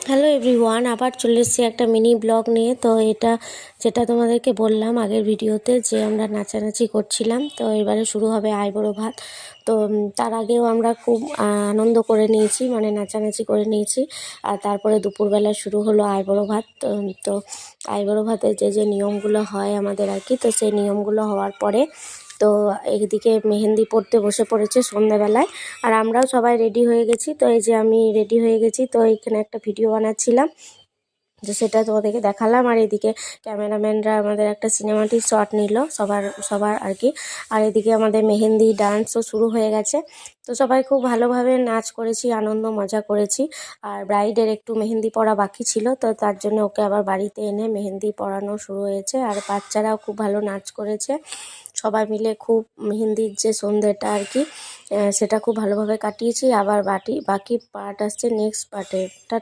Hello everyone, আবার চলে এসেছি একটা মিনি ব্লগ নিয়ে। তো এটা যেটা তোমাদেরকে বললাম আগের ভিডিওতে যে আমরা নাচানাচি করছিলাম, তো এবারে শুরু হবে আইবুড়ো ভাত। তো তার আগেও আমরা খুব আনন্দ করে নিয়েছি, মানে নাচানাচি করে নিয়েছি। আর তারপরে দুপুরবেলা শুরু হলো আইবুড়ো ভাত। তো আইবুড়ো ভাতের যে নিয়মগুলো হয় আমাদের আর কি, তো সেই নিয়মগুলো হওয়ার পরে তো একদিকে মেহেন্দি পড়তে বসে পড়েছে সন্ধ্যাবেলায়। আর আমরাও সবাই রেডি হয়ে গেছি। তো এই যে আমি রেডি হয়ে গেছি, তো এখানে একটা ভিডিও বানাচ্ছিলাম, তো সেটা তোমাদেরকে দেখালাম। আর এদিকে ক্যামেরাম্যানরা আমাদের একটা সিনেমাটিক শট নিল সবার আর কি। আর এদিকে আমাদের মেহেন্দি ডান্সও শুরু হয়ে গেছে। তো সবাই খুব ভালোভাবে নাচ করেছি, আনন্দ মজা করেছি। আর ব্রাইডের একটু মেহেন্দি পরা বাকি ছিল, তো তার জন্য ওকে আবার বাড়িতে এনে মেহেন্দি পরানো শুরু হয়েছে। আর বাচ্চারাও খুব ভালো নাচ করেছে। সবাই মিলে খুব মেহেন্দির যে সন্ধ্যেটা আর কি, সেটা খুব ভালোভাবে কাটিয়েছি। আবার বাকি পার্ট আসছে নেক্সট পার্টে।